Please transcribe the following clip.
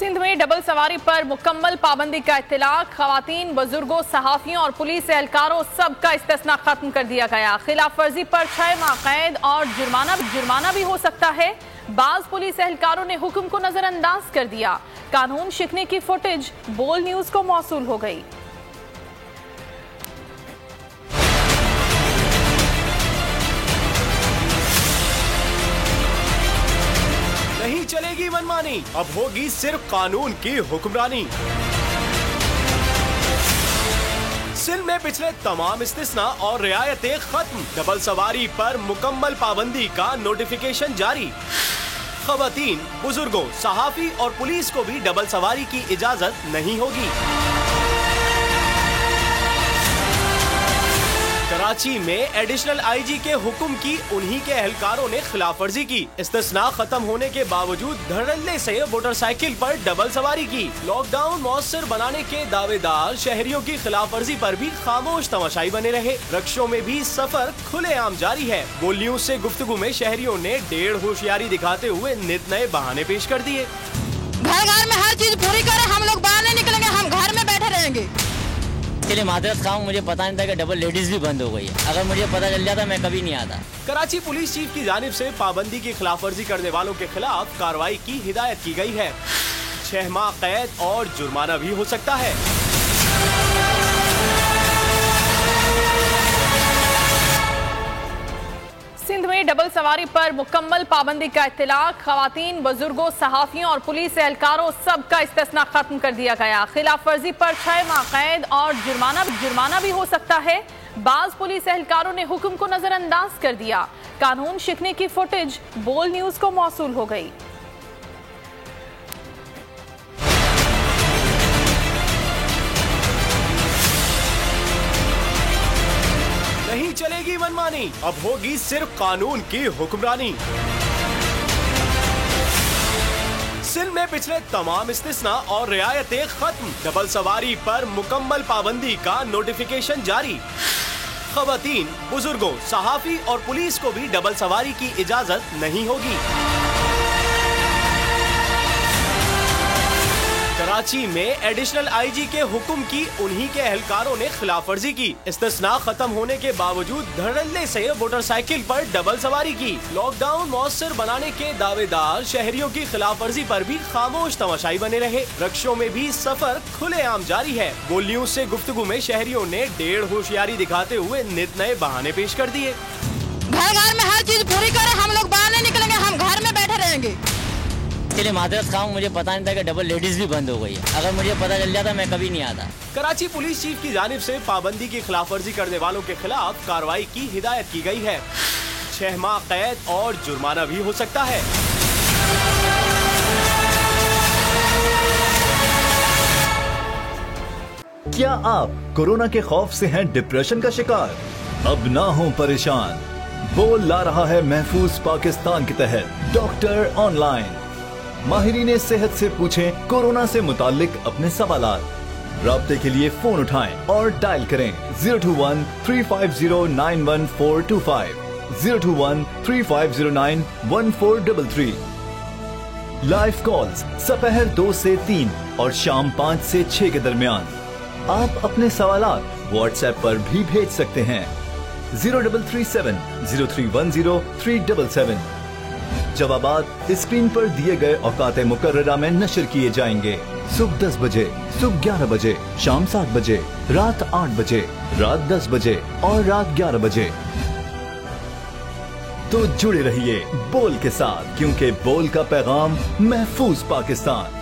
सिंध में डबल सवारी पर मुकम्मल पाबंदी का इत्तलाक। खवातीन, बुजुर्गों, सहाफियों और पुलिस एहलकारों सबका इस्तिस्ना खत्म कर दिया गया। खिलाफ वर्जी पर 6 माह कैद और जुर्माना भी हो सकता है। बाज पुलिस एहलकारों ने हुक्म को नजरअंदाज कर दिया। कानून शिकने की फुटेज बोल न्यूज को मौसूल हो गई। नहीं चलेगी मनमानी, अब होगी सिर्फ कानून की हुक्मरानी। सिंध में पिछले तमाम इस्तिस्ना और रियायतें खत्म। डबल सवारी पर मुकम्मल पाबंदी का नोटिफिकेशन जारी। खवातीन, बुजुर्गों, सहाफी और पुलिस को भी डबल सवारी की इजाजत नहीं होगी। कराची में एडिशनल आईजी के हुक्म की उन्हीं के एहलकारों ने खिलाफ वर्जी की। इस्तिस्ना खत्म होने के बावजूद धड़ल्ले से मोटरसाइकिल पर डबल सवारी की। लॉकडाउन मौसर बनाने के दावेदार शहरियों की खिलाफ वर्जी पर भी खामोश तमाशाई बने रहे। रक्षों में भी सफर खुलेआम जारी है। बोल न्यूज से गुफ्तगू में शहरियों ने डेढ़ होशियारी दिखाते हुए नित नए बहाने पेश कर दिए। घर में हर चीज पूरी करें, हम लोग बाहर नहीं निकलेंगे, हम घर में बैठे रहेंगे। के लिए मादरत खाऊं, मुझे पता नहीं था कि डबल लेडीज भी बंद हो गई है। अगर मुझे पता चल जाता मैं कभी नहीं आता। कराची पुलिस चीफ की जानिब से पाबंदी की खिलाफ वर्जी करने वालों के खिलाफ कार्रवाई की हिदायत की गई है। 6 माह कैद और जुर्माना भी हो सकता है। सिंध में डबल सवारी पर मुकम्मल पाबंदी का इत्तलाक। खवातीन, बुजुर्गों, सहाफियों और पुलिस एहलकारों सबका इस्तिस्ना खत्म कर दिया गया। खिलाफ वर्जी पर 6 माह कैद और जुर्माना भी हो सकता है। बाज पुलिस एहलकारों ने हुक्म को नजरअंदाज कर दिया। कानून शिकने की फुटेज बोल न्यूज को मौसूल हो गई। नहीं चलेगी मनमानी, अब होगी सिर्फ कानून की हुक्मरानी। सिंध में पिछले तमाम इस्तिस्ना और रियायतें खत्म। डबल सवारी पर मुकम्मल पाबंदी का नोटिफिकेशन जारी। खवातीन, बुजुर्गों, सहाफी और पुलिस को भी डबल सवारी की इजाजत नहीं होगी। कराची में एडिशनल आईजी के हुक्म की उन्हीं के एहलकारों ने खिलाफ वर्जी की। इस्तिस्ना खत्म होने के बावजूद धड़ल्ले से मोटरसाइकिल पर डबल सवारी की। लॉकडाउन मौसर बनाने के दावेदार शहरियों की खिलाफ वर्जी पर भी खामोश तमाशाई बने रहे। रक्षों में भी सफर खुलेआम जारी है। बोल न्यूज से गुफ्तगू में शहरियों ने डेढ़ होशियारी दिखाते हुए नित नए बहाने पेश कर दिए। घर में हर चीज पूरी करें, हम लोग बाहर नहीं निकलेंगे, हम घर में बैठे रहेंगे। के लिए मादरत खाऊं, मुझे पता नहीं था कि डबल लेडीज भी बंद हो गई है। अगर मुझे पता चल जाता मैं कभी नहीं आता। कराची पुलिस चीफ की जानिब से पाबंदी की खिलाफ वर्जी करने वालों के खिलाफ कार्रवाई की हिदायत की गई है। 6 माह कैद और जुर्माना भी हो सकता है। क्या आप कोरोना के खौफ से हैं डिप्रेशन का शिकार? अब ना हो परेशान। बोल ला रहा है महफूज पाकिस्तान के तहत डॉक्टर ऑनलाइन। माहिरीन सेहत से पूछें कोरोना से मुतालिक अपने सवालात। राब्ते के लिए फोन उठाएं और डायल करें 021-350-91425, 021-3509-1433। लाइव कॉल्स दोपहर 2 से 3 और शाम 5 से 6 के दरमियान। आप अपने सवालात व्हाट्सएप पर भी भेज सकते हैं 0337-0310-377। जवाबात स्क्रीन पर दिए गए औकात मुकर्ररा में नशर किए जाएंगे। सुबह 10 बजे, सुबह 11 बजे, शाम 7 बजे, रात 8 बजे, रात 10 बजे और रात 11 बजे। तो जुड़े रहिए बोल के साथ, क्योंकि बोल का पैगाम महफूज पाकिस्तान।